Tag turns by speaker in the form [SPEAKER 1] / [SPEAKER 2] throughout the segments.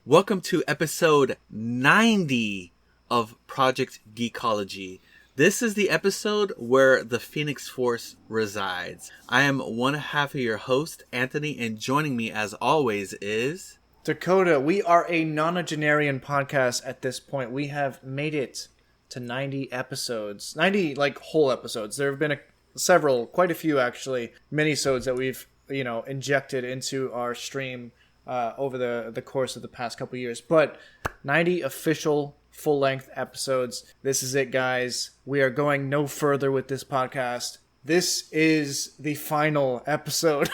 [SPEAKER 1] Welcome to episode 90 of Project Geekology. This is the episode where the Phoenix Force resides. I am one half of your host, Anthony, and joining me as always is...
[SPEAKER 2] Dakota. We are a nonagenarian podcast at this point. We have made it to 90 episodes. 90, whole episodes. There have been quite a few actually, minisodes that we've, injected into our stream over the course of the past couple years. But 90 official full-length episodes. This is it, guys. We are going no further with this podcast. This is the final episode.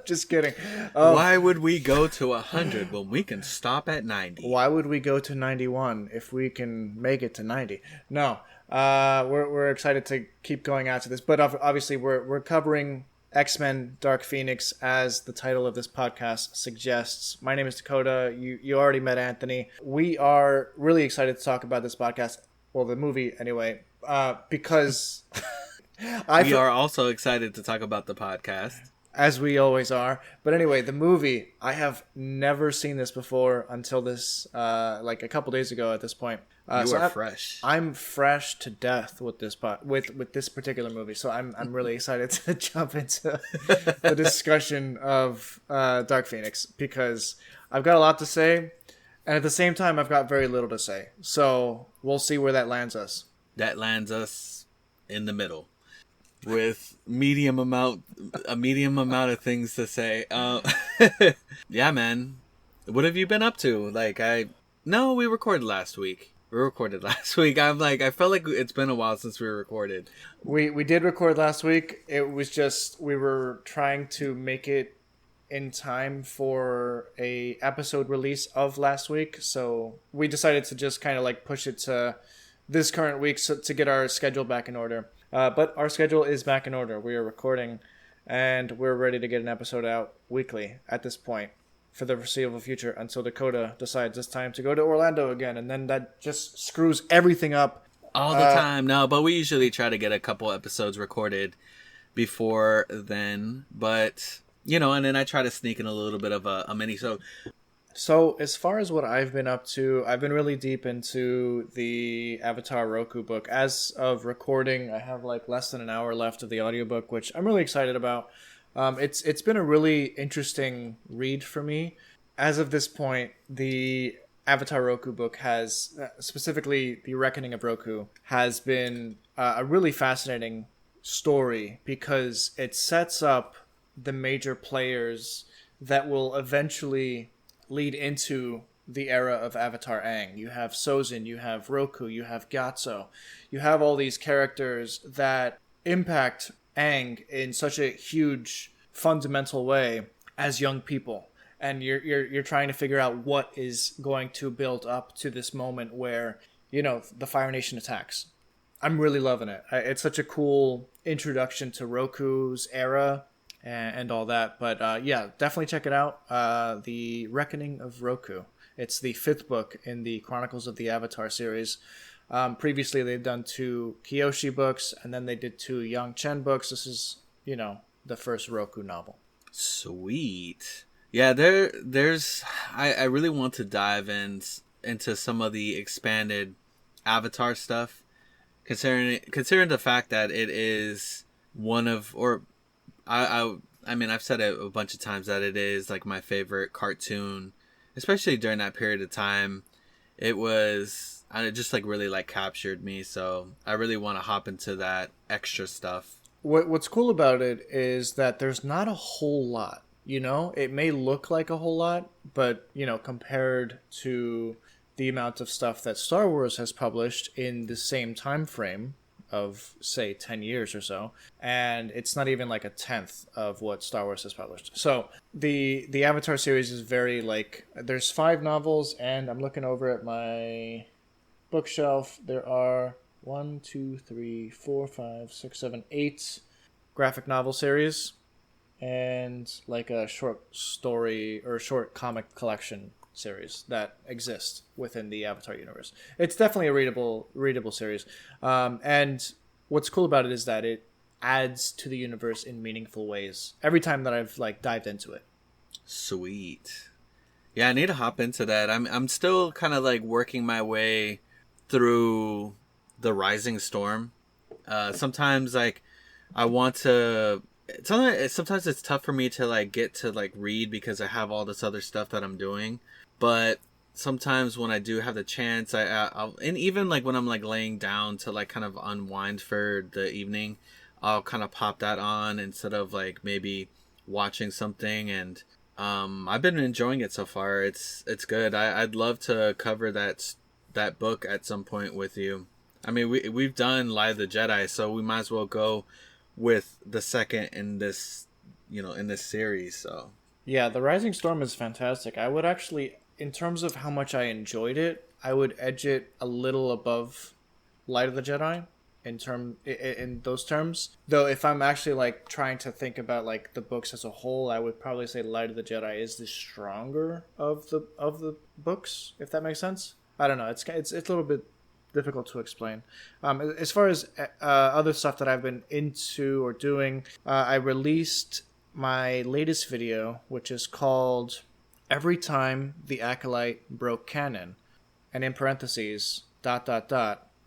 [SPEAKER 2] Just kidding.
[SPEAKER 1] Why would we go to 100 when we can stop at 90?
[SPEAKER 2] Why would we go to 91 if we can make it to 90? No. We're excited to keep going after this. But obviously, we're covering X-Men Dark Phoenix, as the title of this podcast suggests. My name is Dakota. You already met Anthony. We are really excited to talk about this podcast, well, the movie anyway, because
[SPEAKER 1] we are also excited to talk about the podcast.
[SPEAKER 2] As we always are. But anyway, the movie, I have never seen this before until this, a couple days ago at this point.
[SPEAKER 1] You are fresh.
[SPEAKER 2] I'm fresh to death with this with this particular movie, so I'm really excited to jump into the discussion of Dark Phoenix, because I've got a lot to say, and at the same time, I've got very little to say. So we'll see where that lands us.
[SPEAKER 1] That lands us in the middle, with a medium amount of things to say. Yeah, man. What have you been up to? We recorded last week. I felt like it's been a while since we recorded.
[SPEAKER 2] We did record last week. It was just, we were trying to make it in time for a episode release of last week. So we decided to just kind of push it to this current week to get our schedule back in order. But our schedule is back in order. We are recording, and we're ready to get an episode out weekly at this point for the foreseeable future, until Dakota decides it's time to go to Orlando again, and then that just screws everything up.
[SPEAKER 1] All the time. No, but we usually try to get a couple episodes recorded before then. But, and then I try to sneak in a little bit of a mini.
[SPEAKER 2] So as far as what I've been up to, I've been really deep into the Avatar Roku book. As of recording, I have less than an hour left of the audiobook, which I'm really excited about. It's been a really interesting read for me. As of this point, the Avatar Roku book has, specifically The Reckoning of Roku, has been a really fascinating story, because it sets up the major players that will eventually lead into the era of Avatar Aang. You have Sozin, you have Roku, you have Gyatso. You have all these characters that impact Aang in such a huge, fundamental way as young people. And you're trying to figure out what is going to build up to this moment where, the Fire Nation attacks. I'm really loving it. It's such a cool introduction to Roku's era and all that. But yeah, definitely check it out. The Reckoning of Roku. It's the 5th book in the Chronicles of the Avatar series. Previously, they've done 2 Kyoshi books, and then they did 2 Yang Chen books. This is, the first Roku novel.
[SPEAKER 1] Sweet. Yeah, there's... I really want to dive into some of the expanded Avatar stuff, considering the fact that it is one of... I mean, I've said it a bunch of times that it is my favorite cartoon, especially during that period of time. It just really captured me, so I really want to hop into that extra stuff.
[SPEAKER 2] What's cool about it is that there's not a whole lot, It may look like a whole lot, but, compared to the amount of stuff that Star Wars has published in the same time frame of, say, 10 years or so, and it's not even a 10th of what Star Wars has published. So the Avatar series is very there's 5 novels, and I'm looking over at my bookshelf. There are 1, 2, 3, 4, 5, 6, 7, 8 graphic novel series, and a short story or short comic collection series that exist within the Avatar universe. It's definitely a readable series. And what's cool about it is that it adds to the universe in meaningful ways every time that I've dived into it.
[SPEAKER 1] Sweet. Yeah, I need to hop into that. I'm still kind of like working my way through the Rising Storm. Sometimes like I want to. Sometimes it's tough for me to like get to like read because I have all this other stuff that I'm doing. But sometimes when I do have the chance, I'll and even like when I'm like laying down to like kind of unwind for the evening, I'll kind of pop that on instead of like maybe watching something. And I've been enjoying it so far. It's good. I'd love to cover that book at some point with you. I mean, we've done Light of the Jedi, so we might as well go with the second in this, in this series. So
[SPEAKER 2] Yeah, The Rising Storm is fantastic. I would actually, in terms of how much I enjoyed it, I would edge it a little above Light of the Jedi in those terms. Though if I'm actually like trying to think about like the books as a whole, I would probably say Light of the Jedi is the stronger of the books, if that makes sense. I don't know. It's a little bit difficult to explain. As far as other stuff that I've been into or doing, I released my latest video, which is called "Every Time the Acolyte Broke Canon," and in parentheses, ...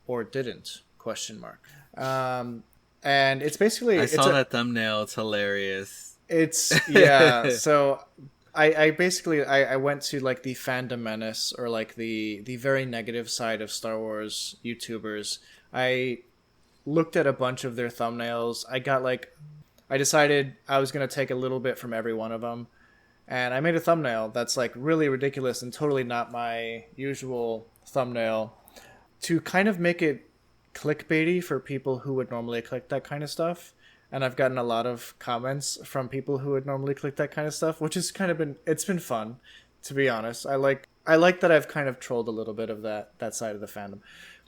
[SPEAKER 2] or didn't, question mark. And it's basically...
[SPEAKER 1] I saw that thumbnail. It's hilarious.
[SPEAKER 2] It's, yeah, so I basically went to like the fandom menace, or like the very negative side of Star Wars YouTubers. I looked at a bunch of their thumbnails. I decided I was going to take a little bit from every one of them. And I made a thumbnail that's like really ridiculous and totally not my usual thumbnail, to kind of make it clickbaity for people who would normally click that kind of stuff. And I've gotten a lot of comments from people who would normally click that kind of stuff, which has kind of it's been fun, to be honest. I like that I've kind of trolled a little bit of that side of the fandom.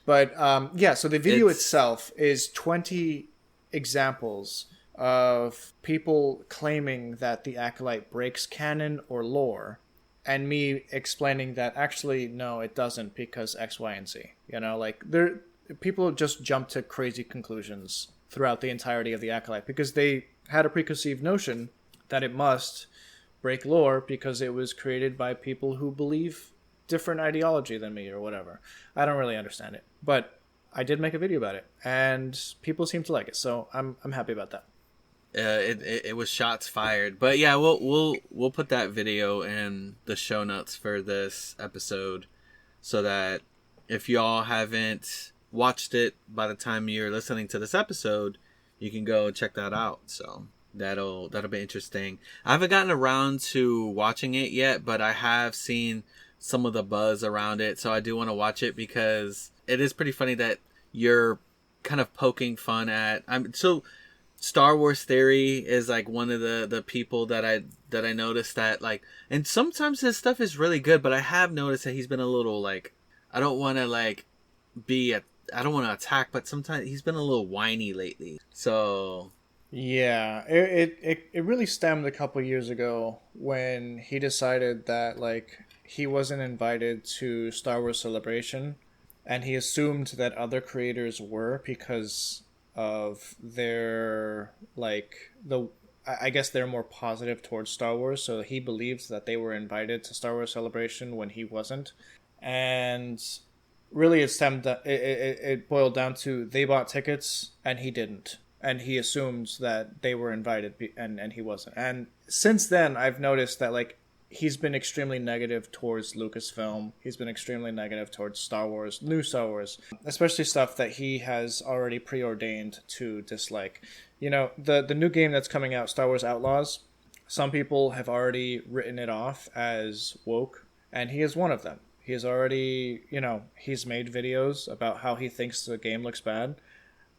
[SPEAKER 2] But yeah, so the video itself is 20 examples of people claiming that the Acolyte breaks canon or lore, and me explaining that actually no, it doesn't, because X, Y, and Z. Like people just jump to crazy conclusions throughout the entirety of the Acolyte because they had a preconceived notion that it must break lore because it was created by people who believe different ideology than me or whatever. I don't really understand it, but I did make a video about it, and people seem to like it, so I'm happy about that.
[SPEAKER 1] It was shots fired, but yeah, we'll put that video in the show notes for this episode, so that if y'all haven't watched it by the time you're listening to this episode, you can go check that out. So that'll be interesting. I haven't gotten around to watching it yet, but I have seen some of the buzz around it, so I do want to watch it because it is pretty funny that you're kind of poking fun at. So Star Wars Theory is like one of the people that I noticed that like, and sometimes his stuff is really good, but I have noticed that he's been a little like, I don't want to attack, but sometimes he's been a little whiny lately. So
[SPEAKER 2] yeah, it really stemmed a couple years ago when he decided that like he wasn't invited to Star Wars Celebration, and he assumed that other creators were because of their I guess they're more positive towards Star Wars, so he believes that they were invited to Star Wars Celebration when he wasn't. And really it boiled down to they bought tickets and he didn't, and he assumed that they were invited and he wasn't. And since then I've noticed that like he's been extremely negative towards Lucasfilm. He's been extremely negative towards Star Wars, new Star Wars, especially stuff that he has already preordained to dislike. The new game that's coming out, Star Wars Outlaws, some people have already written it off as woke, and he is one of them. He has already, he's made videos about how he thinks the game looks bad.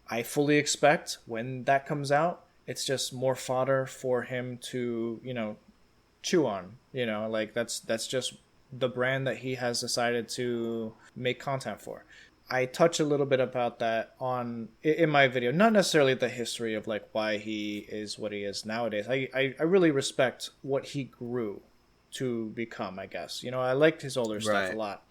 [SPEAKER 2] I fully expect when that comes out, it's just more fodder for him to, chew on. Like that's just the brand that he has decided to make content for. I touch a little bit about that in my video, not necessarily the history of like why he is what he is nowadays. I really respect what he grew to become, I guess. I liked his older stuff a lot.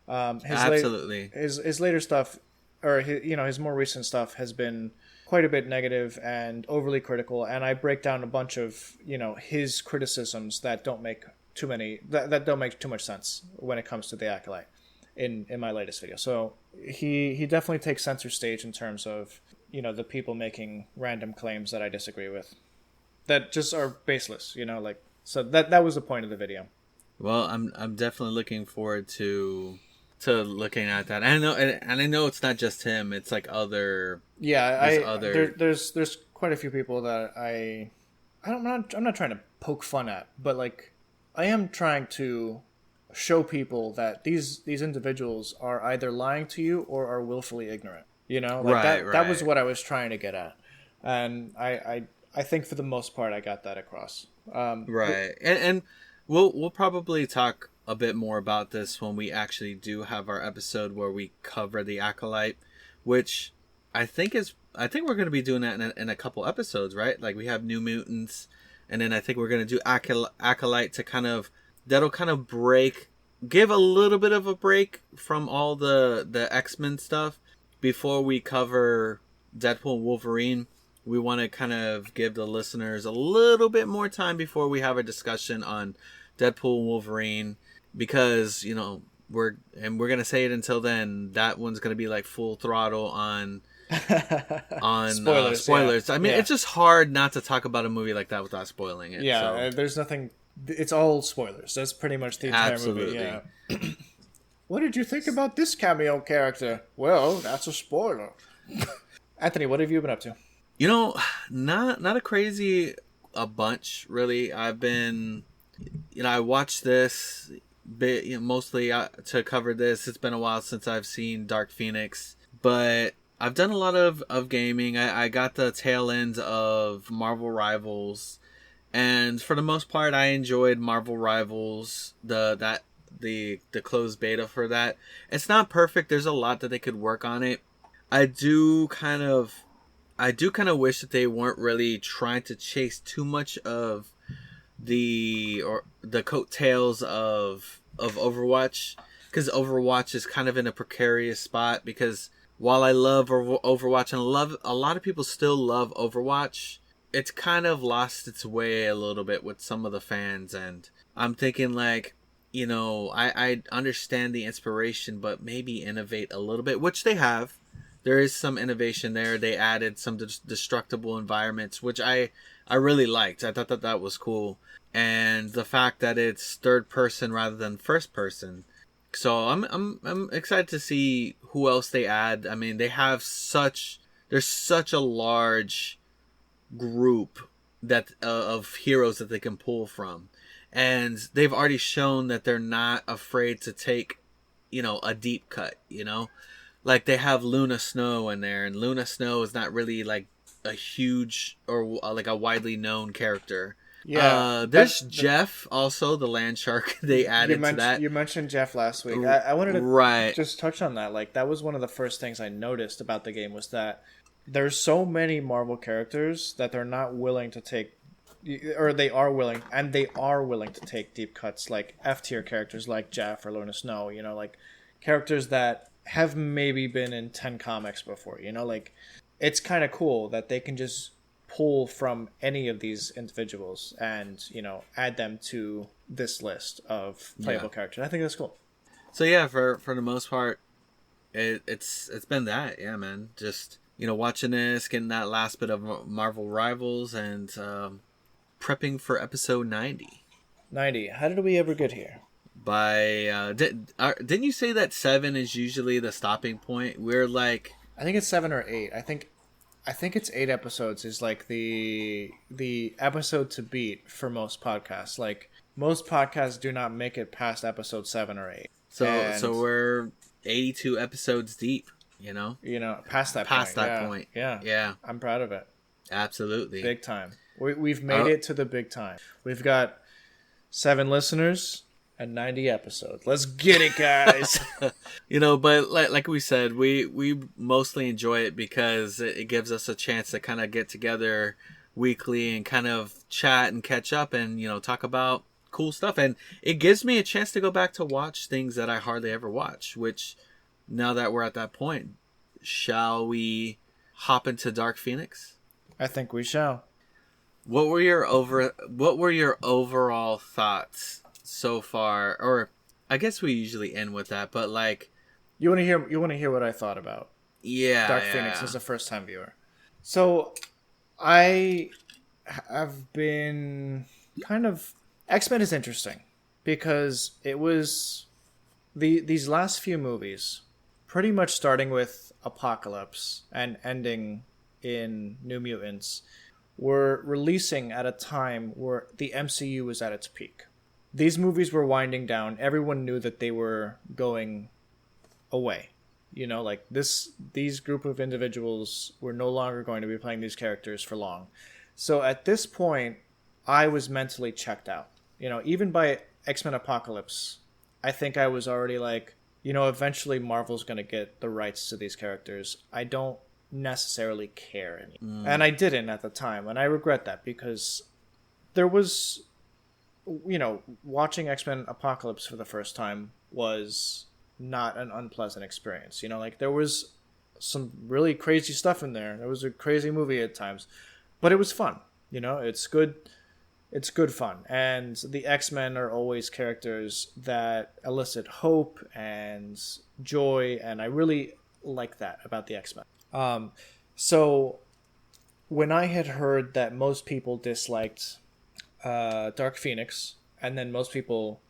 [SPEAKER 1] Absolutely.
[SPEAKER 2] His later stuff, or his more recent stuff has been quite a bit negative and overly critical, and I break down a bunch of his criticisms that don't make too many that don't make too much sense when it comes to the Acolyte in my latest video. So he definitely takes center stage in terms of, you know, the people making random claims that I disagree with, that just are baseless, you know, like, so that was the point of the video.
[SPEAKER 1] Well, I'm definitely looking forward to looking at that. And I know it's not just him. It's like other.
[SPEAKER 2] Yeah, there's quite a few people that I'm not trying to poke fun at, but like I am trying to show people that these individuals are either lying to you or are willfully ignorant. You know, like that was what I was trying to get at, and I think for the most part I got that across.
[SPEAKER 1] Right, and we'll probably talk a bit more about this when we actually do have our episode where we cover the Acolyte, which I think we're going to be doing that in a couple episodes, right? Like we have New Mutants, and then I think we're going to do Acolyte to that'll kind of give a little bit of a break from all the X-Men stuff before we cover Deadpool and Wolverine. We want to kind of give the listeners a little bit more time before we have a discussion on Deadpool and Wolverine, because, you know, we're going to say it until then, that one's going to be like full throttle on spoilers. Yeah. I mean, it's just hard not to talk about a movie like that without spoiling it.
[SPEAKER 2] Yeah, so. There's nothing. It's all spoilers. That's pretty much the entire movie. Yeah. What did you think about this cameo character? Well, that's a spoiler. Anthony, what have you been up to?
[SPEAKER 1] You know, not a bunch really. I've been, you know, I watched this bit, you know, mostly to cover this. It's been a while since I've seen Dark Phoenix, but I've done a lot of gaming. I got the tail end of Marvel Rivals, and for the most part, I enjoyed Marvel Rivals. The closed beta for that. It's not perfect. There's a lot that they could work on it. I do kind of wish that they weren't really trying to chase too much of the coattails of Overwatch, because Overwatch is kind of in a precarious spot. Because while I love Overwatch and a lot of people still love Overwatch, it's kind of lost its way a little bit with some of the fans, and I'm thinking, like, you know, I understand the inspiration, but maybe innovate a little bit, which they have. There is some innovation there. They added some destructible environments, which I really liked. I thought that was cool. And the fact that it's third person rather than first person. So I'm excited to see who else they add. I mean, there's such a large group that of heroes that they can pull from. And they've already shown that they're not afraid to take, you know, a deep cut, you know? Like, they have Luna Snow in there, and Luna Snow is not really, like, a huge or, like, a widely known character. Yeah. There's Jeff, also, the land shark. They added to that.
[SPEAKER 2] You mentioned Jeff last week. I wanted to just touch on that. Like, that was one of the first things I noticed about the game, was that there's so many Marvel characters that they're not willing to take, or they are willing to take deep cuts, like F-tier characters like Jeff or Luna Snow, you know, like characters that have maybe been in 10 comics before, you know, like, it's kind of cool that they can just pull from any of these individuals and, you know, add them to this list of playable characters. I think that's cool.
[SPEAKER 1] So yeah, for the most part, it's been that, yeah, man. Just, you know, watching this, getting that last bit of Marvel Rivals, and prepping for episode 90.
[SPEAKER 2] 90. How did we ever get here?
[SPEAKER 1] Didn't you say that 7 is usually the stopping point? We're like,
[SPEAKER 2] I think it's 7 or 8. I think it's 8 episodes is like the episode to beat for most podcasts. Like, most podcasts do not make it past episode 7 or 8.
[SPEAKER 1] So we're 82 episodes deep, you know?
[SPEAKER 2] You know, past that point. Yeah. I'm proud of it.
[SPEAKER 1] Absolutely.
[SPEAKER 2] Big time. We've made it to the big time. We've got 7 listeners and 90 episodes. Let's get it, guys.
[SPEAKER 1] You know, but like we said, we mostly enjoy it because it gives us a chance to kind of get together weekly and kind of chat and catch up and, you know, talk about cool stuff. And it gives me a chance to go back to watch things that I hardly ever watch, which, now that we're at that point, shall we hop into Dark Phoenix?
[SPEAKER 2] I think we shall.
[SPEAKER 1] What were your overall thoughts so far, or I guess we usually end with that, but like,
[SPEAKER 2] you want to hear what I thought about Dark Phoenix as a first time viewer. So I have been kind of X-Men is interesting because it was these last few movies, pretty much starting with Apocalypse and ending in New Mutants, were releasing at a time where the MCU was at its peak. These movies were winding down. Everyone knew that they were going away. You know, like these group of individuals were no longer going to be playing these characters for long. So at this point, I was mentally checked out. You know, even by X-Men Apocalypse, I think I was already like, you know, eventually Marvel's going to get the rights to these characters. I don't necessarily care anymore. And I didn't at the time, and I regret that because there was, you know, watching X-Men Apocalypse for the first time was not an unpleasant experience. You know, like there was some really crazy stuff in there. It was a crazy movie at times, but it was fun. You know, it's good fun. And the X-Men are always characters that elicit hope and joy, and I really like that about the X-Men. So when I had heard that most people disliked Dark Phoenix, and then most people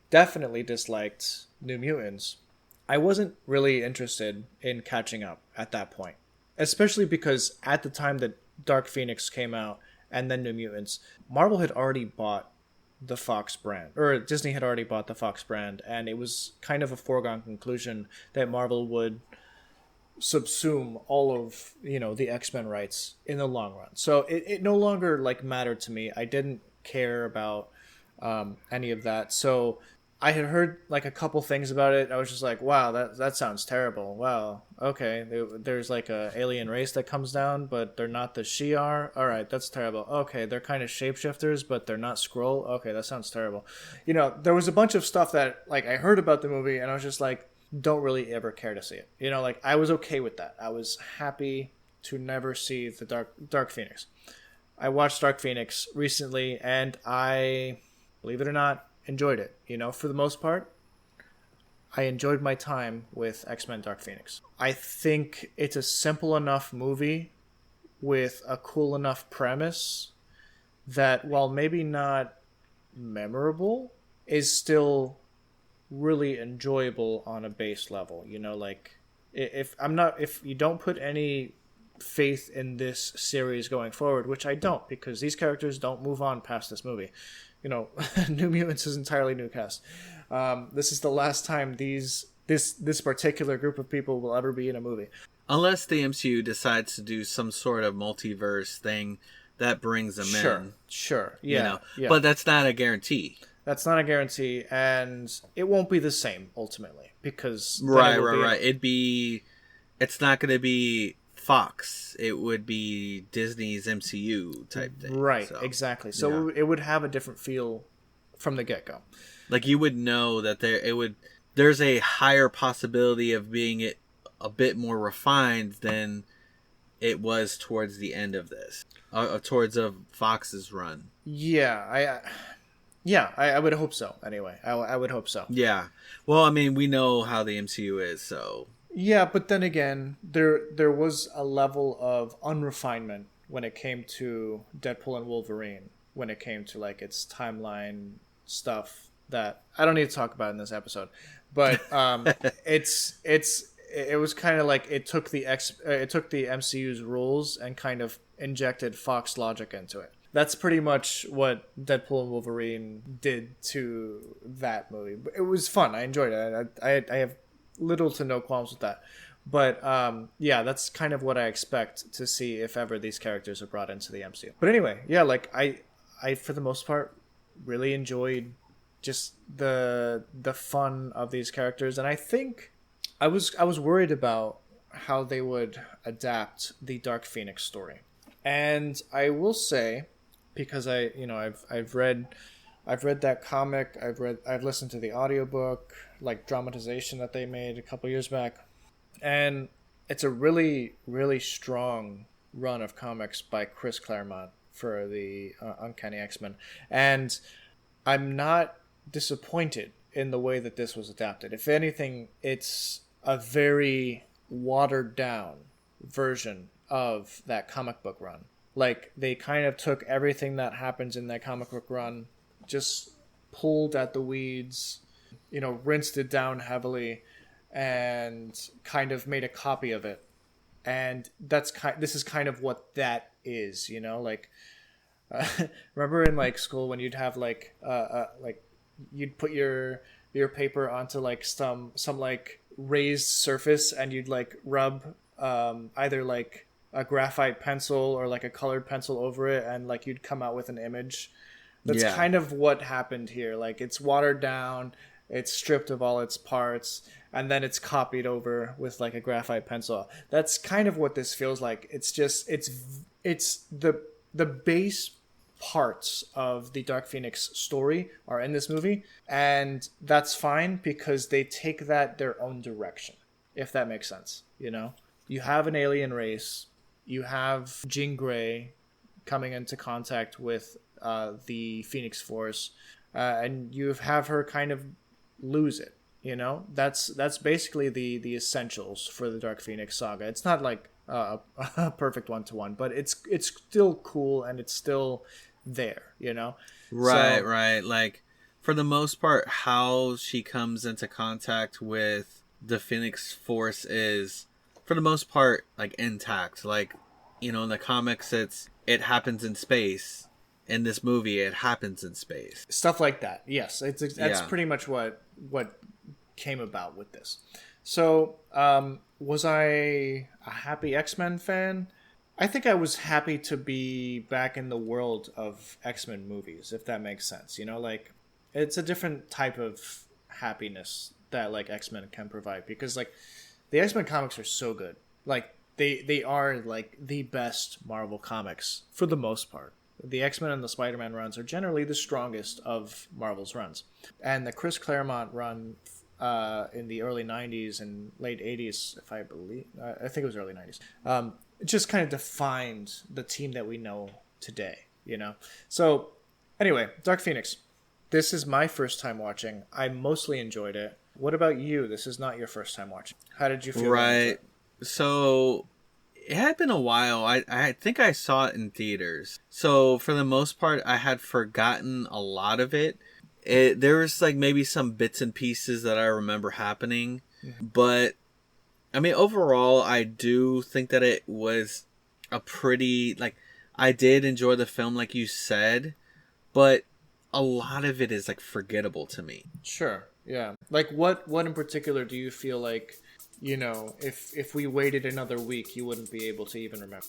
[SPEAKER 2] definitely disliked New Mutants, I wasn't really interested in catching up at that point. Especially because at the time that Dark Phoenix came out and then New Mutants, Marvel had already bought the Fox brand, or Disney had already bought the Fox brand, and it was kind of a foregone conclusion that Marvel would subsume all of, you know, the X-Men rights in the long run. So it no longer like mattered to me. I didn't care about any of that. So I had heard like a couple things about it. I was just like, wow, that sounds terrible. Wow, okay, there's like a alien race that comes down, but they're not the Shi'ar. All right, that's terrible. Okay, they're kind of shapeshifters, but they're not Skrull. Okay, that sounds terrible. You know, there was a bunch of stuff that like I heard about the movie, and I was just like, don't really ever care to see it. You know, like I was okay with that. I was happy to never see the Dark Phoenix. I watched Dark Phoenix recently, and I, believe it or not, enjoyed it. You know, for the most part, I enjoyed my time with X-Men Dark Phoenix. I think it's a simple enough movie with a cool enough premise that, while maybe not memorable, is still really enjoyable on a base level. You know, like if you don't put any faith in this series going forward, which I don't, because these characters don't move on past this movie. You know, New Mutants is entirely new cast. This is the last time this particular group of people will ever be in a movie,
[SPEAKER 1] unless the MCU decides to do some sort of multiverse thing that brings them in.
[SPEAKER 2] Sure, yeah,
[SPEAKER 1] you know?
[SPEAKER 2] Yeah.
[SPEAKER 1] But that's not a guarantee.
[SPEAKER 2] That's not a guarantee, and it won't be the same ultimately because
[SPEAKER 1] right. It's not going to be Fox. It would be Disney's MCU type thing.
[SPEAKER 2] Right, so, exactly. So it would have a different feel from the get-go.
[SPEAKER 1] Like you would know that there's a higher possibility of being a bit more refined than it was towards the end of this, towards Fox's run.
[SPEAKER 2] Yeah, I would hope so. Anyway, I would hope so.
[SPEAKER 1] Yeah. Well, I mean, we know how the MCU is, so.
[SPEAKER 2] Yeah, but then again, there was a level of unrefinement when it came to Deadpool and Wolverine, when it came to like its timeline stuff that I don't need to talk about in this episode. But it was kind of like it took the MCU's rules and kind of injected Fox logic into it. That's pretty much what Deadpool and Wolverine did to that movie. It was fun. I enjoyed it. I have little to no qualms with that. But yeah, that's kind of what I expect to see if ever these characters are brought into the MCU. But anyway, yeah, like I for the most part really enjoyed just the fun of these characters, and I think I was worried about how they would adapt the Dark Phoenix story. And I will say, because I've read that comic, I've listened to the audiobook, like dramatization that they made a couple years back, and it's a really, really strong run of comics by Chris Claremont for the Uncanny X-Men. And I'm not disappointed in the way that this was adapted. If anything, it's a very watered down version of that comic book run. Like, they kind of took everything that happens in that comic book run, just pulled at the weeds, rinsed it down heavily, and kind of made a copy of it. And this is kind of what that is, like, remember in like school when you'd have like you'd put your paper onto like some like raised surface, and you'd like rub either like a graphite pencil or like a colored pencil over it, and like you'd come out with an image. That's kind of what happened here. Like, it's watered down, it's stripped of all its parts, and then it's copied over with like a graphite pencil. That's kind of what this feels like. It's just it's the base parts of the Dark Phoenix story are in this movie, and that's fine because they take that their own direction, if that makes sense. You have an alien race, you have Jean Grey coming into contact with the Phoenix Force, and you have her kind of lose it. That's basically the essentials for the Dark Phoenix saga. It's not like a perfect 1-to-1, but it's still cool, and it's still there.
[SPEAKER 1] Right. Like, for the most part, how she comes into contact with the Phoenix Force is, for the most part, like, intact. Like, in the comics, it happens in space. In this movie, it happens in space.
[SPEAKER 2] Stuff like that. Yes, that's pretty much what came about with this. So, was I a happy X-Men fan? I think I was happy to be back in the world of X-Men movies, if that makes sense. Like, it's a different type of happiness that like X-Men can provide, because like the X-Men comics are so good. Like, they are like the best Marvel comics for the most part. The X-Men and the Spider-Man runs are generally the strongest of Marvel's runs. And the Chris Claremont run in the early 90s and late 80s, if I believe, I think it was early 90s, it just kind of defined the team that we know today, So anyway, Dark Phoenix. This is my first time watching. I mostly enjoyed it. What about you? This is not your first time watching. How did you feel?
[SPEAKER 1] Right. So it had been a while. I think I saw it in theaters. So for the most part, I had forgotten a lot of it. There was like maybe some bits and pieces that I remember happening. Mm-hmm. But I mean, overall, I do think that it was a pretty, like, I did enjoy the film, like you said, but a lot of it is like forgettable to me.
[SPEAKER 2] Sure. Yeah. Like, what in particular do you feel like, if we waited another week, you wouldn't be able to even remember?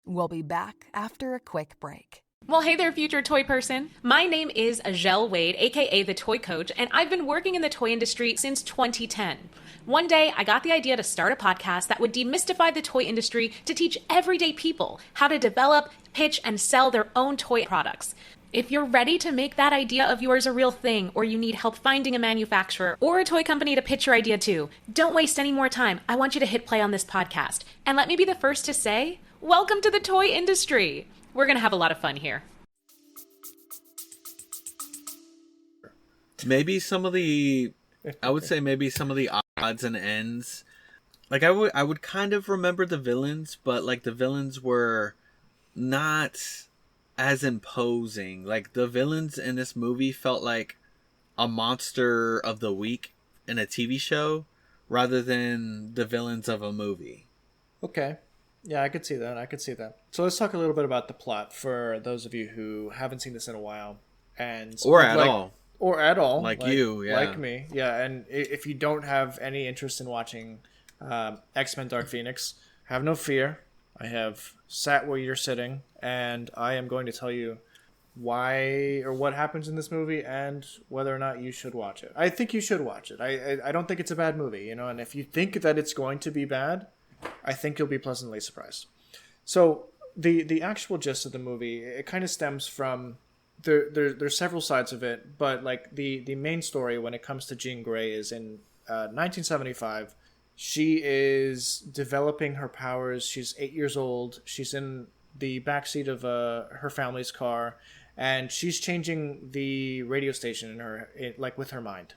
[SPEAKER 3] We'll be back after a quick break.
[SPEAKER 4] Well, hey there, future toy person. My name is Ajel Wade, aka the Toy Coach, and I've been working in the toy industry since 2010. One day, I got the idea to start a podcast that would demystify the toy industry to teach everyday people how to develop, pitch, and sell their own toy products. If you're ready to make that idea of yours a real thing, or you need help finding a manufacturer or a toy company to pitch your idea to, don't waste any more time. I want you to hit play on this podcast. And let me be the first to say, welcome to the toy industry. We're going to have a lot of fun here.
[SPEAKER 1] Maybe some of the odds and ends. Like, I would kind of remember the villains, but like the villains were not as imposing. Like, the villains in this movie felt like a monster of the week in a TV show rather than the villains of a movie.
[SPEAKER 2] Okay. Yeah, I could see that. So let's talk a little bit about the plot for those of you who haven't seen this in a while. Or at all.
[SPEAKER 1] Like you, yeah.
[SPEAKER 2] Like me. Yeah, and if you don't have any interest in watching X-Men Dark Phoenix, have no fear. I have sat where you're sitting, and I am going to tell you why or what happens in this movie and whether or not you should watch it. I think you should watch it. I don't think it's a bad movie, and if you think that it's going to be bad, I think you'll be pleasantly surprised. So the actual gist of the movie, it kind of stems from there's several sides of it, but like the main story when it comes to Jean Grey is in 1975. She is developing her powers. She's 8 years old. She's in the backseat of her family's car, and she's changing the radio station like with her mind,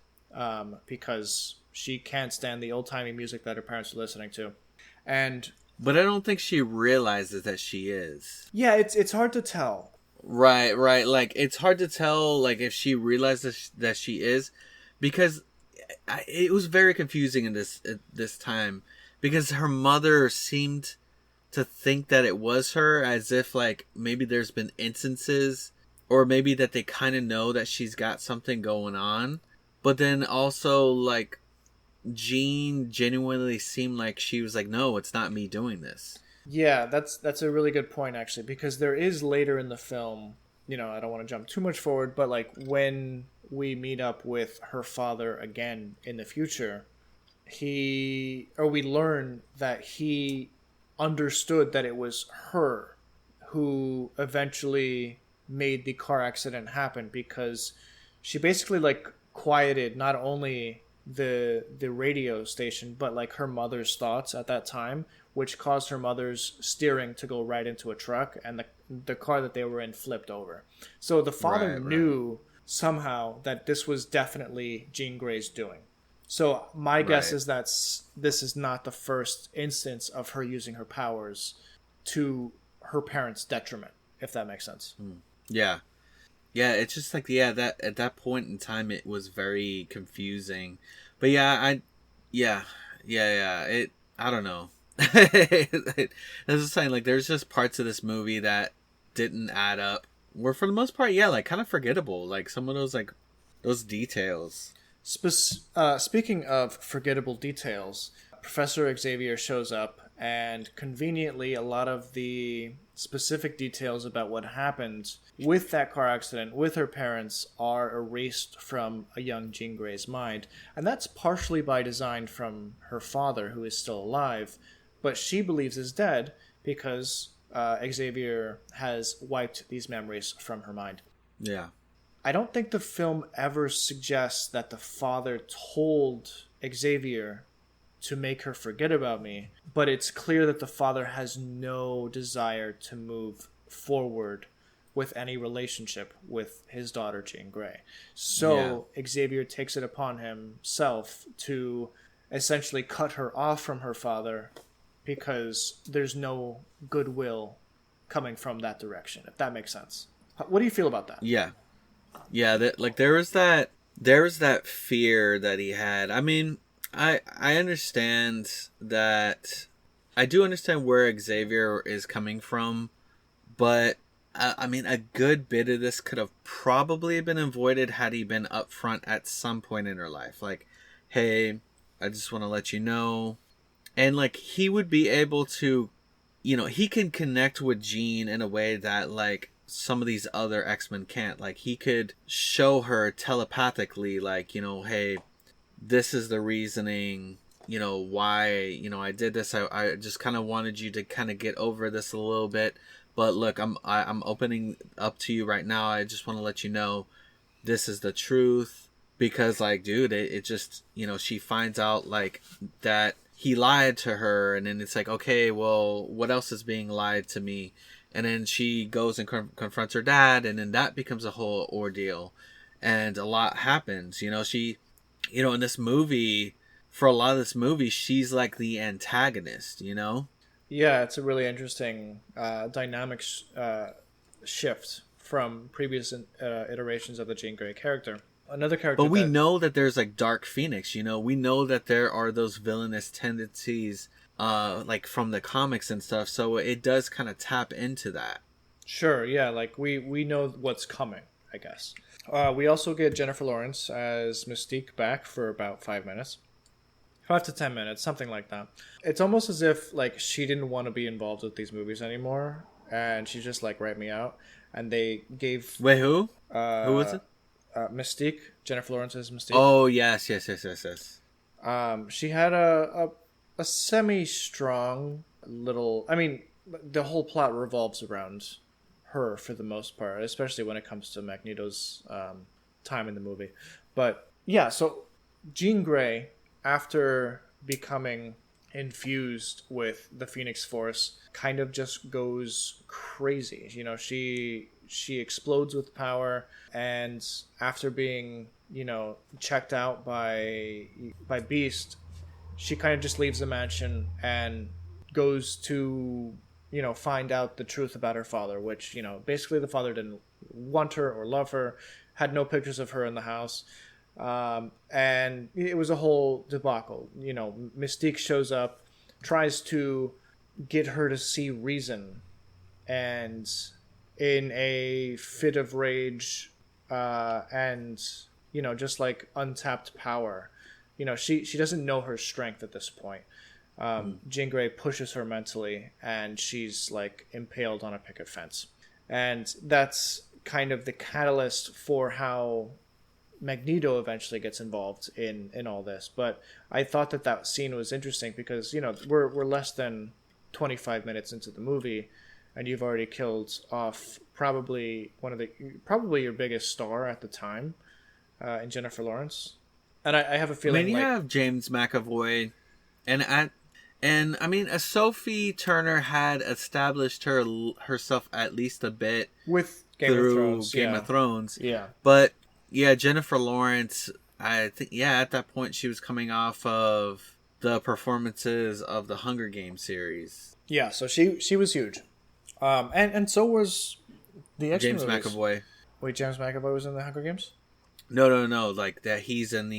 [SPEAKER 2] because she can't stand the old timey music that her parents are listening to, and
[SPEAKER 1] But I don't think she realizes that she is.
[SPEAKER 2] yeah, it's hard to tell.
[SPEAKER 1] Right, right. Like, it's hard to tell, like, if she realizes that she is, because it was very confusing in this time, because her mother seemed to think that it was her, as if, like, maybe there's been instances, or maybe that they kind of know that she's got something going on, but then also, like, Jean genuinely seemed like she was like, no, it's not me doing this.
[SPEAKER 2] Yeah, that's a really good point, actually, because there is later in the film, I don't want to jump too much forward, but like when we meet up with her father again in the future, we learn that he understood that it was her who eventually made the car accident happen, because she basically like quieted not only the radio station, but like her mother's thoughts at that time, which caused her mother's steering to go right into a truck, and the car that they were in flipped over. So the father knew somehow that this was definitely Jean Grey's doing. So my guess is that this is not the first instance of her using her powers to her parents' detriment, if that makes sense.
[SPEAKER 1] Yeah. Yeah, it's just like, that at that point in time, it was very confusing. But I don't know. That's just saying, like, there's just parts of this movie that didn't add up. Were for the most part, like, kind of forgettable. Like, some of those, like, those details.
[SPEAKER 2] Speaking of forgettable details, Professor Xavier shows up, and conveniently, a lot of the specific details about what happened with that car accident with her parents are erased from a young Jean Grey's mind. And that's partially by design from her father, who is still alive, but she believes is dead because Xavier has wiped these memories from her mind.
[SPEAKER 1] Yeah.
[SPEAKER 2] I don't think the film ever suggests that the father told Xavier to make her forget about me, but it's clear that the father has no desire to move forward with any relationship with his daughter Jean Grey. So Xavier takes it upon himself to essentially cut her off from her father, because there's no goodwill coming from that direction, if that makes sense. What do you feel about that?
[SPEAKER 1] Yeah, that, like, there was that fear that he had. I mean, I understand that. I do understand where Xavier is coming from, but I mean, a good bit of this could have probably been avoided had he been upfront at some point in her life. Like, hey, I just want to let you know. And, like, he would be able to, he can connect with Jean in a way that, like, some of these other X-Men can't. Like, he could show her telepathically, like, hey, this is the reasoning, why, I did this. I just kind of wanted you to kind of get over this a little bit. But look, I'm opening up to you right now. I just want to let you know this is the truth. Because, like, dude, it just, she finds out, like, that he lied to her. And then it's like, okay, well, what else is being lied to me? And then she goes and confronts her dad. And then that becomes a whole ordeal. And a lot happens. She... in this movie, for a lot of this movie, she's like the antagonist,
[SPEAKER 2] Yeah, it's a really interesting dynamic shift from previous iterations of the Jean Grey character. Another character,
[SPEAKER 1] but we know that there's like Dark Phoenix. We know that there are those villainous tendencies, like from the comics and stuff. So it does kind of tap into that.
[SPEAKER 2] Sure, yeah, like we know what's coming, I guess. We also get Jennifer Lawrence as Mystique back for about 5 minutes. 5 to 10 minutes, something like that. It's almost as if, like, she didn't want to be involved with these movies anymore, and she's just like, write me out. And they gave...
[SPEAKER 1] Wait, who? Who was it?
[SPEAKER 2] Mystique. Jennifer Lawrence's Mystique.
[SPEAKER 1] Oh, yes.
[SPEAKER 2] She had a semi-strong little... I mean, the whole plot revolves around her for the most part, especially when it comes to Magneto's time in the movie. But yeah, so Jean Grey, after becoming infused with the Phoenix Force, kind of just goes crazy. she explodes with power, and after being, checked out by Beast, she kind of just leaves the mansion and goes to, find out the truth about her father, which, basically the father didn't want her or love her, had no pictures of her in the house. And it was a whole debacle. Mystique shows up, tries to get her to see reason, and in a fit of rage, and just like untapped power, she doesn't know her strength at this point. Jean Grey pushes her mentally, and she's like impaled on a picket fence, and that's kind of the catalyst for how Magneto eventually gets involved in all this. But I thought that scene was interesting because we're less than 25 minutes into the movie, and you've already killed off probably your biggest star at the time, in Jennifer Lawrence. And I have a feeling.
[SPEAKER 1] I mean, you have James McAvoy, and I mean, Sophie Turner had established herself at least a bit
[SPEAKER 2] with
[SPEAKER 1] Game of Thrones. Yeah, but yeah, Jennifer Lawrence, I think, at that point she was coming off of the performances of the Hunger Games series.
[SPEAKER 2] Yeah, so she was huge, and so was the X-Men
[SPEAKER 1] James
[SPEAKER 2] movies.
[SPEAKER 1] McAvoy.
[SPEAKER 2] Wait, James McAvoy was in the Hunger Games?
[SPEAKER 1] No. Like that, he's been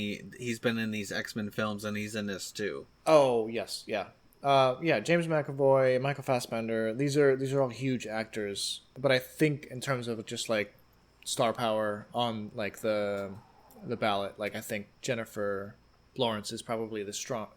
[SPEAKER 1] in these X-Men films, and he's in this too.
[SPEAKER 2] Oh yes, yeah. James McAvoy, Michael Fassbender. These are all huge actors, but I think in terms of just like star power on like the ballot, like I think Jennifer Lawrence is probably the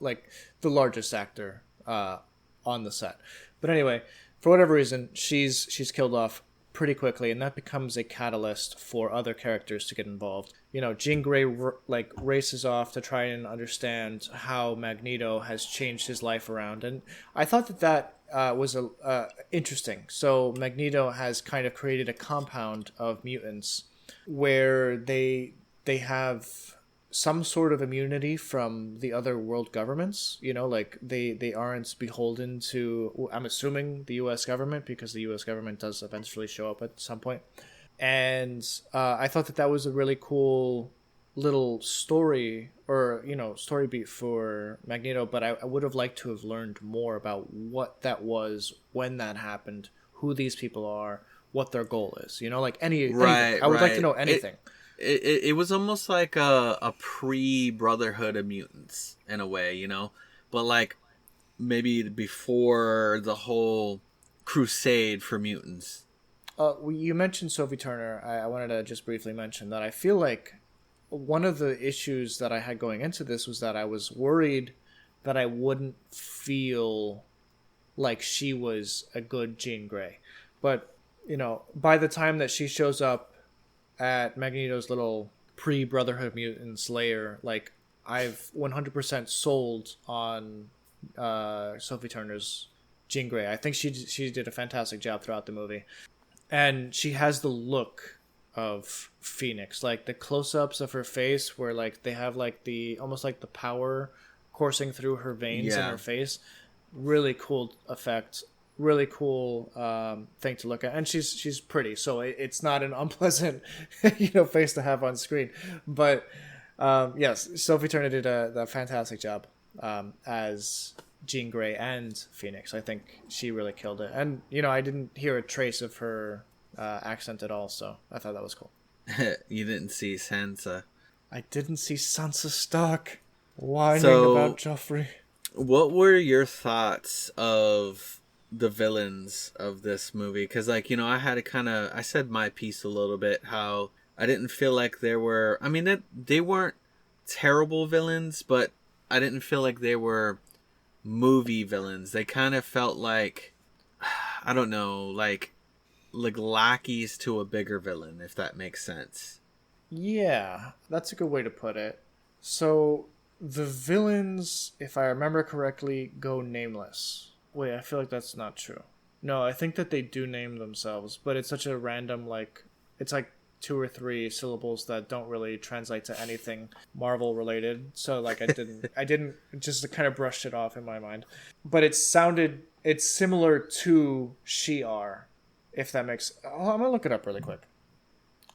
[SPEAKER 2] largest actor on the set. But anyway, for whatever reason, she's killed off pretty quickly, and that becomes a catalyst for other characters to get involved. Jean Grey races off to try and understand how Magneto has changed his life around, and I thought that was interesting. So Magneto has kind of created a compound of mutants where they have some sort of immunity from the other world governments. They aren't beholden to, I'm assuming, the U.S. government, because the U.S. government does eventually show up at some point. And I thought that was a really cool little story, or story beat for Magneto, but I would have liked to have learned more about what that was, when that happened, who these people are, what their goal is. Anything. I would like to know anything.
[SPEAKER 1] It was almost like a pre-Brotherhood of Mutants in a way, but like maybe before the whole crusade for mutants.
[SPEAKER 2] You mentioned Sophie Turner. I wanted to just briefly mention that I feel like one of the issues that I had going into this was that I was worried that I wouldn't feel like she was a good Jean Grey. But, by the time that she shows up at Magneto's little pre-Brotherhood of Mutants lair, like, I've 100% sold on Sophie Turner's Jean Grey. I think she did a fantastic job throughout the movie. And she has the look of Phoenix, like the close-ups of her face where like they have like the almost like the power coursing through her veins in her face. Really cool effect, really cool thing to look at, and she's pretty, so it's not an unpleasant face to have on screen. But yes, Sophie Turner did a fantastic job as Jean Grey and Phoenix. I think she really killed it, and I didn't hear a trace of her accent at all, so I thought that was cool.
[SPEAKER 1] You didn't see Sansa.
[SPEAKER 2] I didn't see Sansa Stark whining about Joffrey.
[SPEAKER 1] What were your thoughts of the villains of this movie? Because I had I said my piece a little bit, how I didn't feel like there were, they weren't terrible villains, but I didn't feel like they were movie villains. They kind of felt like, I don't know, like lackeys to a bigger villain, if that makes sense.
[SPEAKER 2] Yeah, that's a good way to put it. So the villains, if I remember correctly, go nameless. Wait, I feel like that's not true. No, I think that they do name themselves, but it's such a random, it's like 2 or 3 syllables that don't really translate to anything Marvel related. So I didn't just kind of brushed it off in my mind. But it's similar to Shi'ar If that makes... Oh, I'm going to look it up really quick.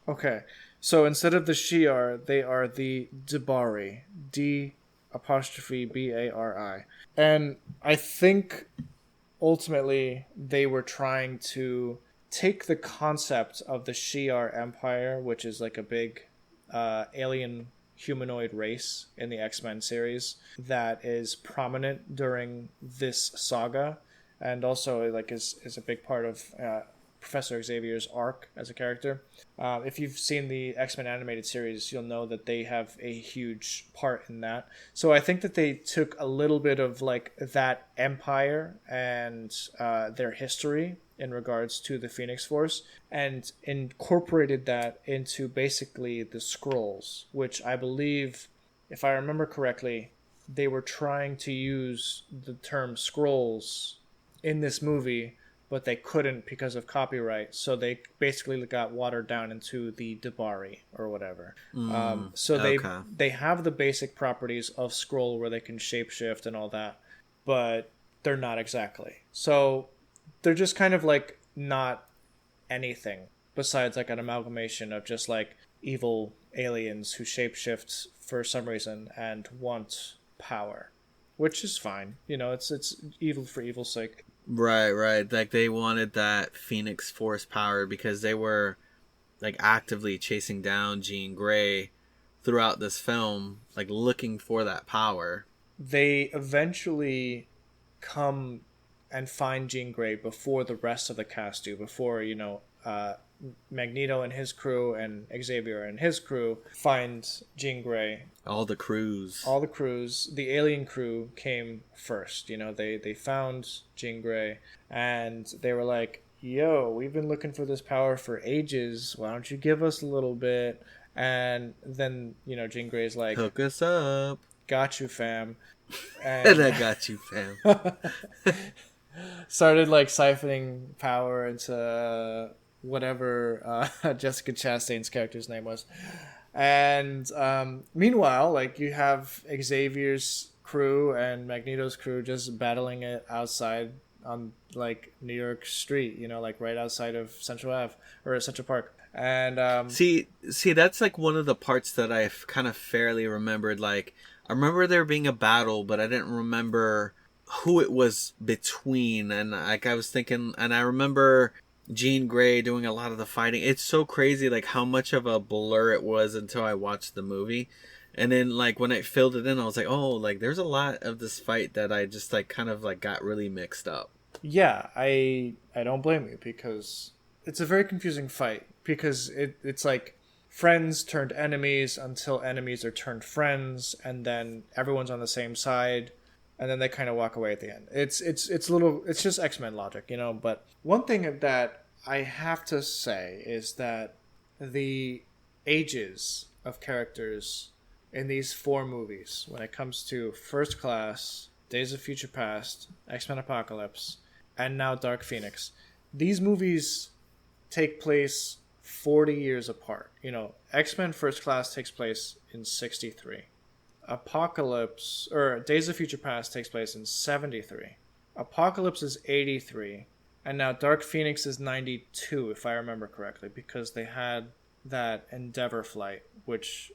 [SPEAKER 2] Okay. So instead of the Shi'ar, they are the Debari. D''Bari. And I think ultimately they were trying to take the concept of the Shi'ar Empire, which is like a big alien humanoid race in the X-Men series that is prominent during this saga, and also like is a big part of Professor Xavier's arc as a character. If you've seen the X-Men animated series, you'll know that they have a huge part in that. So I think that they took a little bit of like that empire and their history in regards to the Phoenix Force and incorporated that into basically the Skrulls, which I believe, if I remember correctly, they were trying to use the term Skrulls in this movie, but they couldn't because of copyright. So they basically got watered down into the Debari or whatever. So they have the basic properties of Skrull where they can shapeshift and all that, but they're not exactly. So they're just kind of like not anything besides like an amalgamation of just like evil aliens who shapeshift for some reason and want power, which is fine. You know, it's evil for evil's sake.
[SPEAKER 1] Right. Like they wanted that Phoenix Force power because they were like actively chasing down Jean Grey throughout this film, like looking for that power.
[SPEAKER 2] They eventually come and find Jean Grey before the rest of the cast do, before, you know, Magneto and his crew and Xavier and his crew find Jean Grey.
[SPEAKER 1] All the crews.
[SPEAKER 2] The alien crew came first. You know, they found Jean Grey and they were like, yo, we've been looking for this power for ages. Why don't you give us a little bit? And then, you know, Jean Grey's like,
[SPEAKER 1] hook us up.
[SPEAKER 2] Got you, fam. And
[SPEAKER 1] I got you, fam.
[SPEAKER 2] Started like siphoning power into whatever Jessica Chastain's character's name was. And meanwhile, like you have Xavier's crew and Magneto's crew just battling it outside on like New York Street, you know, like right outside of Central Ave or Central Park. And
[SPEAKER 1] see, that's like one of the parts that I kind of fairly remembered. Like, I remember there being a battle, but I didn't remember who it was between. And like I was thinking, and I remember Jean Grey doing a lot of the fighting. It's so crazy, like how much of a blur it was until I watched the movie. And then like when I filled it in, I was like, oh, like there's a lot of this fight that I just like kind of like got really mixed up.
[SPEAKER 2] Yeah, I don't blame you, because it's a very confusing fight, because it's like friends turned enemies until enemies are turned friends, and then everyone's on the same side, and then they kind of walk away at the end. It's just X-Men logic, you know. But one thing that I have to say is that the ages of characters in these 4 movies, when it comes to First Class, Days of Future Past, X-Men Apocalypse, and now Dark Phoenix, these movies take place 40 years apart. You know, X-Men First Class takes place in 63. Apocalypse, or Days of Future Past takes place in 73. Apocalypse is 83. And now Dark Phoenix is 92, if I remember correctly, because they had that Endeavor flight, which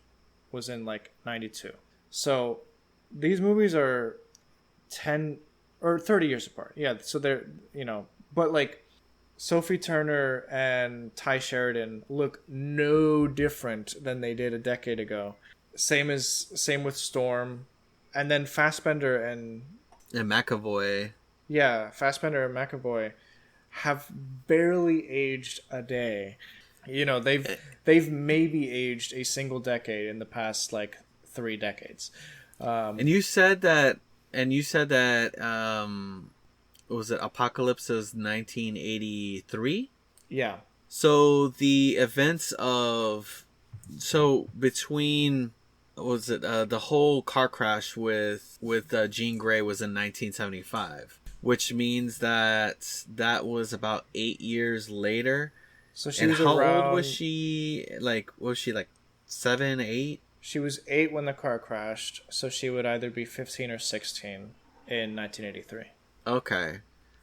[SPEAKER 2] was in like 92. So these movies are 10 or 30 years apart. Yeah, so they're, you know, but like Sophie Turner and Ty Sheridan look no different than they did a decade ago. Same with Storm, and then Fassbender and
[SPEAKER 1] McAvoy.
[SPEAKER 2] Yeah, Fassbender and McAvoy have barely aged a day. You know, they've maybe aged a single decade in the past like 3 decades.
[SPEAKER 1] And you said that was it Apocalypse is 1983?
[SPEAKER 2] Yeah.
[SPEAKER 1] So the events of between the whole car crash with Jean Grey was in 1975, which means that was about 8 years later.
[SPEAKER 2] So she
[SPEAKER 1] and
[SPEAKER 2] was
[SPEAKER 1] how
[SPEAKER 2] around,
[SPEAKER 1] old was she? Like, was she like 7, 8?
[SPEAKER 2] She was 8 when the car crashed, so she would either be 15 or 16 in 1983.
[SPEAKER 1] Okay.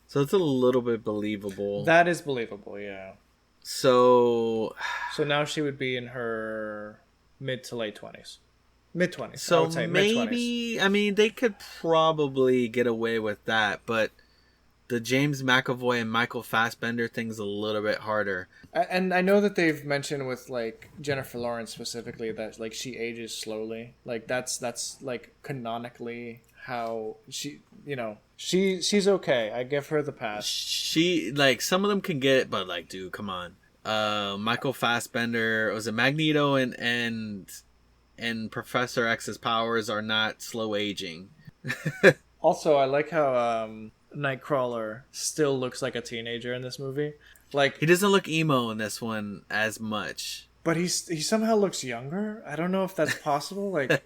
[SPEAKER 1] So it's a little bit believable.
[SPEAKER 2] That is believable, yeah.
[SPEAKER 1] So
[SPEAKER 2] now she would be in her mid to late 20s. Mid-20s,
[SPEAKER 1] so
[SPEAKER 2] I would say,
[SPEAKER 1] maybe, I mean, they could probably get away with that, but the James McAvoy and Michael Fassbender thing's a little bit harder.
[SPEAKER 2] And I know that they've mentioned with, like, Jennifer Lawrence specifically that, like, she ages slowly. Like, that's like, canonically how she, she's okay. I give her the pass.
[SPEAKER 1] She, like, some of them can get it, but, like, dude, come on. Michael Fassbender, was it Magneto and Professor X's powers are not slow aging.
[SPEAKER 2] Also, I like how Nightcrawler still looks like a teenager in this movie. Like,
[SPEAKER 1] he doesn't look emo in this one as much,
[SPEAKER 2] but he somehow looks younger. I don't know if that's possible. Like,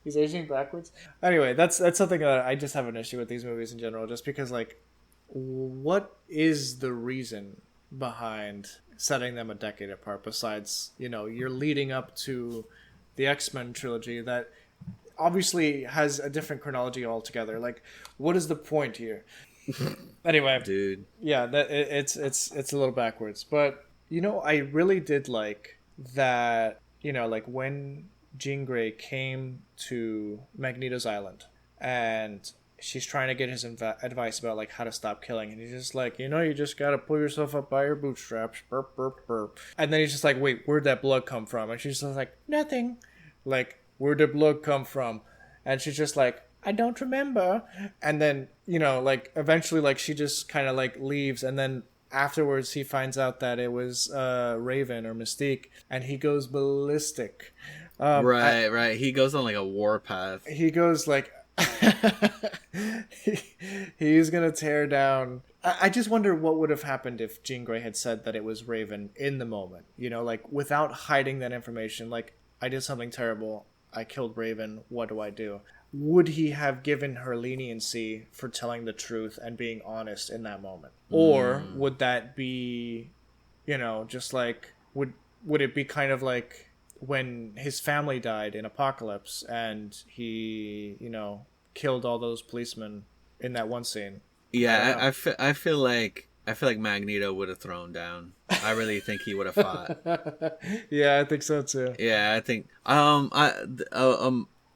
[SPEAKER 2] he's aging backwards. Anyway, that's something that I just have an issue with these movies in general, just because, like, what is the reason behind setting them a decade apart besides, you're leading up to the X-Men trilogy that obviously has a different chronology altogether. Like, what is the point here? Anyway,
[SPEAKER 1] dude.
[SPEAKER 2] Yeah, that it's a little backwards, but I really did like that. Like when Jean Grey came to Magneto's island, and she's trying to get his advice about, like, how to stop killing, and he's just like, you just gotta pull yourself up by your bootstraps, burp burp burp, and then he's just like, wait, where'd that blood come from? And she's just like, nothing. Like, where'd the blood come from? And she's just like, I don't remember. And then, like, eventually, like, she just kind of, like, leaves, and then afterwards he finds out that it was Raven or Mystique, and he goes ballistic.
[SPEAKER 1] Right. He goes on, like, a warpath.
[SPEAKER 2] He goes, like, he's gonna tear down. I just wonder what would have happened if Jean Grey had said that it was Raven in the moment, like, without hiding that information. Like, I did something terrible, I killed Raven, what do I do? Would he have given her leniency for telling the truth and being honest in that moment? Or would that be, just like, would it be kind of like when his family died in Apocalypse and he, killed all those policemen in that one scene?
[SPEAKER 1] Yeah, I feel like Magneto would have thrown down. I really think he would have fought.
[SPEAKER 2] Yeah, I think so too.
[SPEAKER 1] Yeah, I think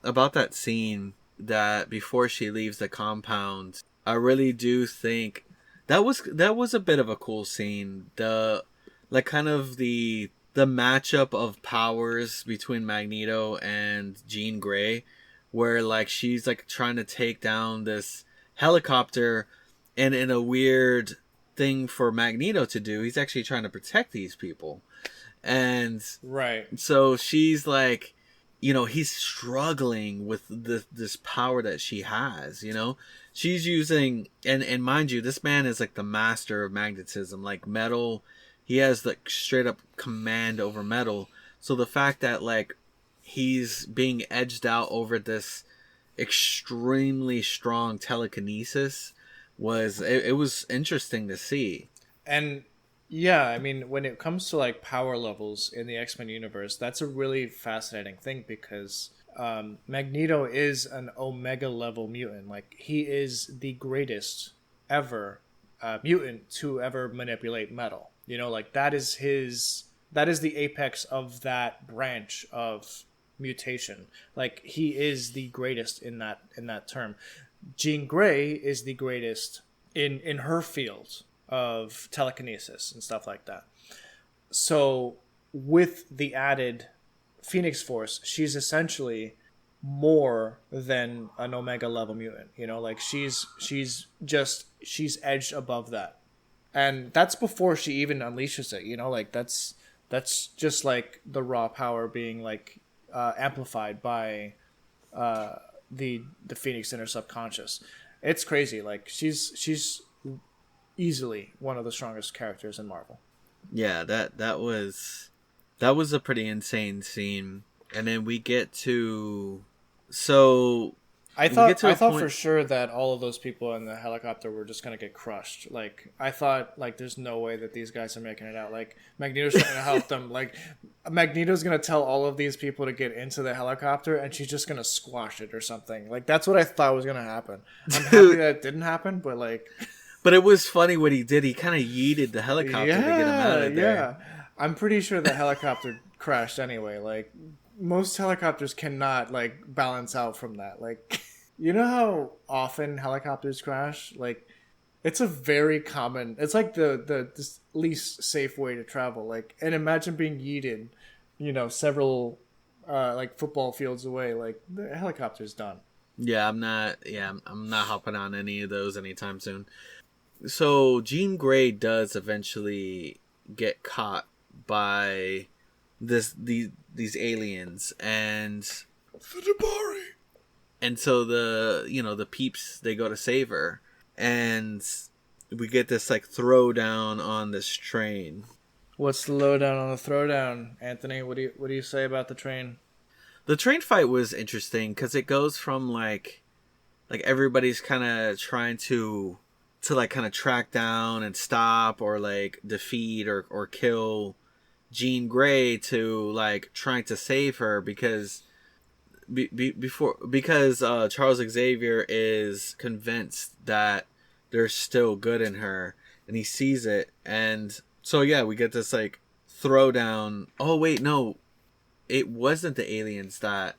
[SPEAKER 1] about that scene, that before she leaves the compound, I really do think that was a bit of a cool scene. The, like, kind of the matchup of powers between Magneto and Jean Grey, where, like, she's, like, trying to take down this helicopter, and in a weird thing for Magneto to do, he's actually trying to protect these people. And
[SPEAKER 2] right,
[SPEAKER 1] so she's like, he's struggling with this power that she has. She's using, and mind you, this man is, like, the master of magnetism. Like, metal, he has, like, straight up command over metal. So the fact that, like, he's being edged out over this extremely strong telekinesis was interesting to see.
[SPEAKER 2] And yeah, I mean, when it comes to, like, power levels in the X-Men universe, that's a really fascinating thing, because Magneto is an Omega level mutant. Like, he is the greatest ever mutant to ever manipulate metal. Like, that is the apex of that branch of mutation. Like, he is the greatest in that term. Jean Grey is the greatest in her field of telekinesis and stuff like that. So with the added Phoenix Force, she's essentially more than an Omega level mutant. Like, she's edged above that, and that's before she even unleashes it. Like, that's just, like, the raw power being, like, amplified by the Phoenix in her subconscious. It's crazy. Like, she's easily one of the strongest characters in Marvel.
[SPEAKER 1] Yeah, that was a pretty insane scene. And then we get to, so
[SPEAKER 2] I thought for sure that all of those people in the helicopter were just gonna get crushed. Like, I thought, like, there's no way that these guys are making it out. Like, Magneto's trying to help them. Like, Magneto's gonna tell all of these people to get into the helicopter, and she's just gonna squash it or something. Like, that's what I thought was gonna happen. I'm happy that it didn't happen, but, like,
[SPEAKER 1] But it was funny what he did. He kind of yeeted the helicopter to get him out of there.
[SPEAKER 2] Yeah. I'm pretty sure the helicopter crashed anyway. Like, most helicopters cannot, like, balance out from that. Like, you know how often helicopters crash? Like, it's a very common... It's like the least safe way to travel. Like, and imagine being yeeted, several, like, football fields away. Like, the helicopter's done.
[SPEAKER 1] Yeah, I'm not hopping on any of those anytime soon. So Jean Grey does eventually get caught by these aliens, and so the peeps, they go to save her, and we get this like throwdown on this train.
[SPEAKER 2] What's the lowdown on the throwdown, Anthony? What do you say about the train?
[SPEAKER 1] The train fight was interesting because it goes from like everybody's kind of trying to like kind of track down and stop or like defeat or kill Jean Grey to like trying to save her because Charles Xavier is convinced that there's still good in her, and he sees it, and so yeah, we get this like throwdown. Oh wait, no. It wasn't the aliens that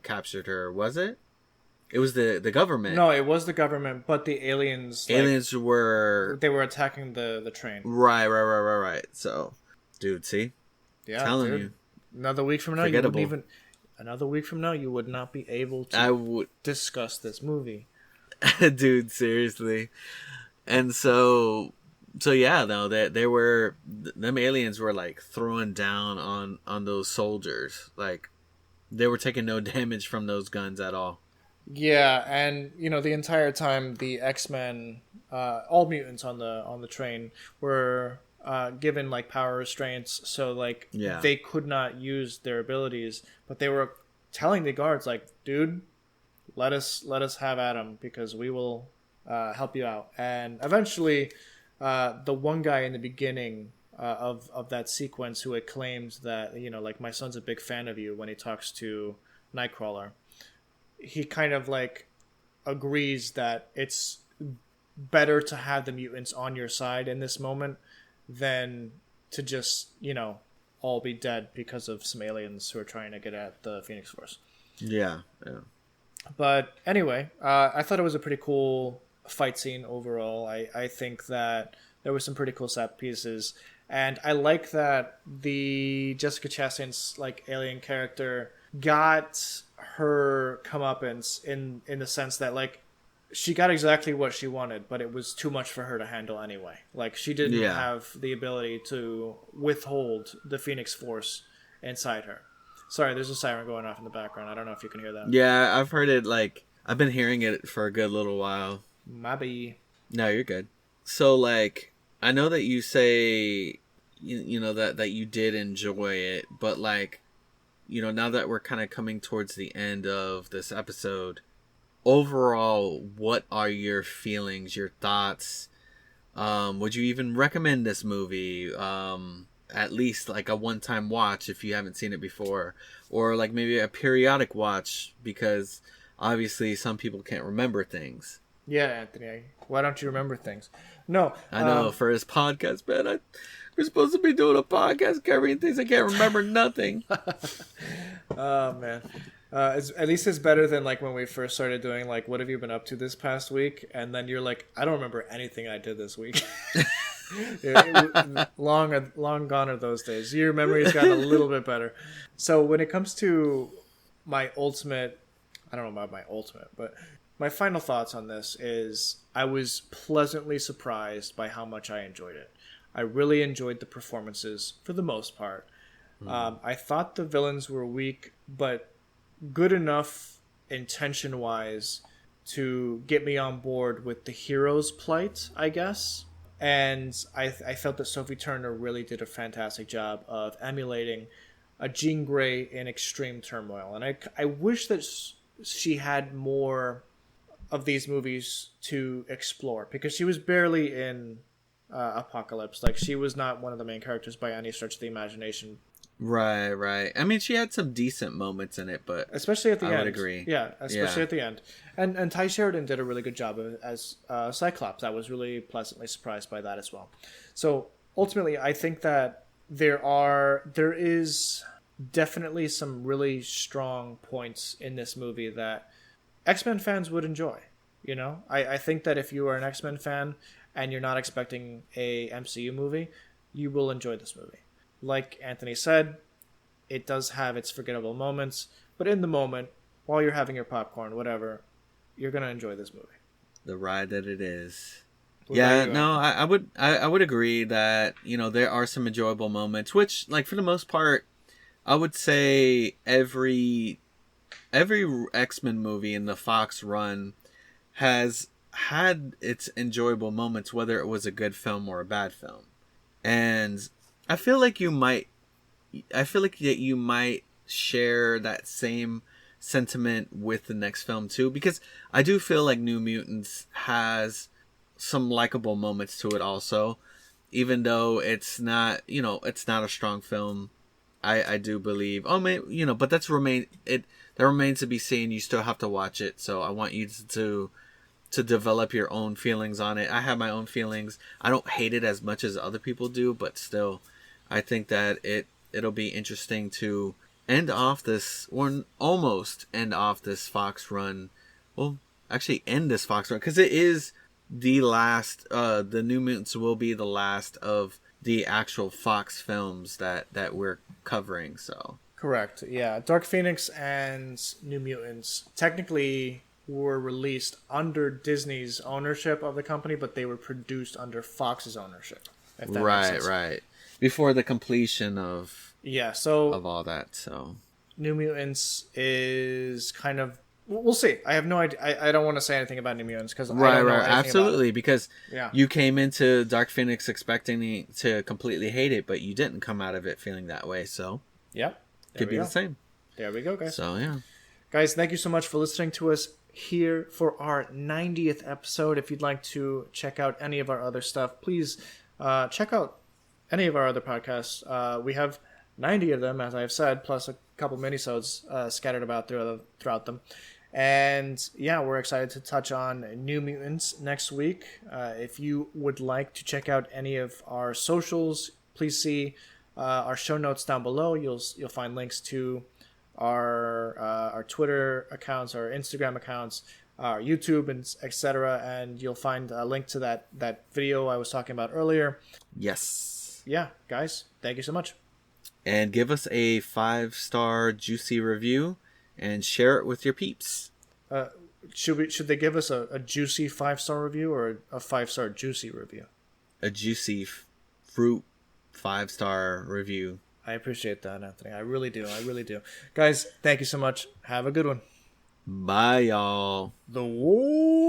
[SPEAKER 1] captured her, was it? It was the government.
[SPEAKER 2] No, it was the government, but the aliens...
[SPEAKER 1] Aliens were...
[SPEAKER 2] They were attacking the train.
[SPEAKER 1] Right. So, dude, see?
[SPEAKER 2] Yeah,
[SPEAKER 1] telling
[SPEAKER 2] dude.
[SPEAKER 1] you.
[SPEAKER 2] Another week from now, Another week from now, you would not be able to discuss this movie.
[SPEAKER 1] Dude, seriously. And so yeah, no, them aliens were like throwing down on those soldiers. Like, they were taking no damage from those guns at all.
[SPEAKER 2] Yeah, and the entire time the X-Men, all mutants on the train were given like power restraints, so like they could not use their abilities, but they were telling the guards like, dude, let us have at him because we will help you out. And eventually the one guy in the beginning of that sequence who had claimed that, like, my son's a big fan of you when he talks to Nightcrawler, he kind of like agrees that it's better to have the mutants on your side in this moment than to just, all be dead because of some aliens who are trying to get at the Phoenix Force.
[SPEAKER 1] Yeah.
[SPEAKER 2] But anyway, I thought it was a pretty cool fight scene overall. I think that there were some pretty cool set pieces, and I like that the Jessica Chastain's like alien character got her comeuppance in the sense that like she got exactly what she wanted, but it was too much for her to handle anyway. Like, she didn't have the ability to withhold the Phoenix Force inside her. Sorry, there's a siren going off in the background. I don't know if you can hear that.
[SPEAKER 1] Yeah, I've heard it, like, I've been hearing it for a good little while.
[SPEAKER 2] Maybe.
[SPEAKER 1] No, you're good. So, like, I know that you say, that you did enjoy it, but, like, now that we're kind of coming towards the end of this episode, overall, what are your feelings, your thoughts? Would you even recommend this movie? At least like a one-time watch if you haven't seen it before, or like maybe a periodic watch, because obviously some people can't remember things.
[SPEAKER 2] Yeah, Anthony, why don't you remember things? No,
[SPEAKER 1] I know, for his podcast, man, we're supposed to be doing a podcast covering things I can't remember nothing.
[SPEAKER 2] Oh man. At least it's better than like when we first started doing like, what have you been up to this past week? And then you're like, I don't remember anything I did this week. Long gone are those days. Your memory's gotten a little bit better. So when it comes to my ultimate, I don't know about my ultimate, but my final thoughts on this is I was pleasantly surprised by how much I enjoyed it. I really enjoyed the performances for the most part. I thought the villains were weak, but good enough intention-wise to get me on board with the hero's plight, I guess. And I felt that Sophie Turner really did a fantastic job of emulating a Jean Grey in extreme turmoil. And I wish that she had more of these movies to explore, because she was barely in Apocalypse. Like, she was not one of the main characters by any stretch of the imagination.
[SPEAKER 1] Right, right. I mean, she had some decent moments in it, but
[SPEAKER 2] especially at the end.
[SPEAKER 1] I would agree.
[SPEAKER 2] Yeah, especially at the end. And Ty Sheridan did a really good job as Cyclops. I was really pleasantly surprised by that as well. So ultimately, I think that there is definitely some really strong points in this movie that X-Men fans would enjoy. You know, I think that if you are an X-Men fan and you're not expecting a MCU movie, you will enjoy this movie. Like Anthony said, it does have its forgettable moments, but in the moment, while you're having your popcorn, whatever, you're gonna enjoy this movie.
[SPEAKER 1] The ride that it is.
[SPEAKER 2] What
[SPEAKER 1] Yeah,
[SPEAKER 2] about you,
[SPEAKER 1] no,
[SPEAKER 2] Anthony?
[SPEAKER 1] I would agree that, you know, there are some enjoyable moments, which, like, for the most part, I would say every X-Men movie in the Fox run has had its enjoyable moments, whether it was a good film or a bad film. And I feel like that you might share that same sentiment with the next film too, because I do feel like New Mutants has some likable moments to it also, even though it's not, you know, it's not a strong film. I do believe, you know, but that remains to be seen. You still have to watch it, so I want you to develop your own feelings on it. I have my own feelings. I don't hate it as much as other people do, but still, I think that it'll be interesting to almost end off this Fox run. Well, actually end this Fox run, because it is the last. The New Mutants will be the last of the actual Fox films that we're covering. So
[SPEAKER 2] Correct. Yeah, Dark Phoenix and New Mutants technically were released under Disney's ownership of the company, but they were produced under Fox's ownership. If that makes sense.
[SPEAKER 1] right. Before the completion of
[SPEAKER 2] so
[SPEAKER 1] all that. So
[SPEAKER 2] New Mutants is kind of, we'll see. I have no idea. I don't want to say anything about New Mutants because I don't know anything
[SPEAKER 1] absolutely,
[SPEAKER 2] about it.
[SPEAKER 1] because
[SPEAKER 2] Yeah.
[SPEAKER 1] you came into Dark Phoenix expecting to completely hate it, but you didn't come out of it feeling that way. So
[SPEAKER 2] Yep.
[SPEAKER 1] could be the same.
[SPEAKER 2] There we go, guys.
[SPEAKER 1] So yeah,
[SPEAKER 2] Guys, thank you so much for listening to us here for our 90th episode. If you'd like to check out any of our other stuff, please check out any of our other podcasts. We have 90 of them, as I've said, plus a couple minisodes scattered about throughout them. And yeah, we're excited to touch on New Mutants next week. If you would like to check out any of our socials, please see our show notes down below. You'll find links to our Twitter accounts, our Instagram accounts, our YouTube, and etc. And you'll find a link to that video I was talking about earlier.
[SPEAKER 1] yes.
[SPEAKER 2] Yeah, guys, thank you so much.
[SPEAKER 1] And give us a 5-star juicy review and share it with your peeps.
[SPEAKER 2] Should they give us a juicy 5-star review or a 5-star juicy review?
[SPEAKER 1] A juicy fruit 5-star review.
[SPEAKER 2] I appreciate that, Anthony. I really do. Guys, thank you so much. Have a good one.
[SPEAKER 1] Bye, y'all.
[SPEAKER 2] The war.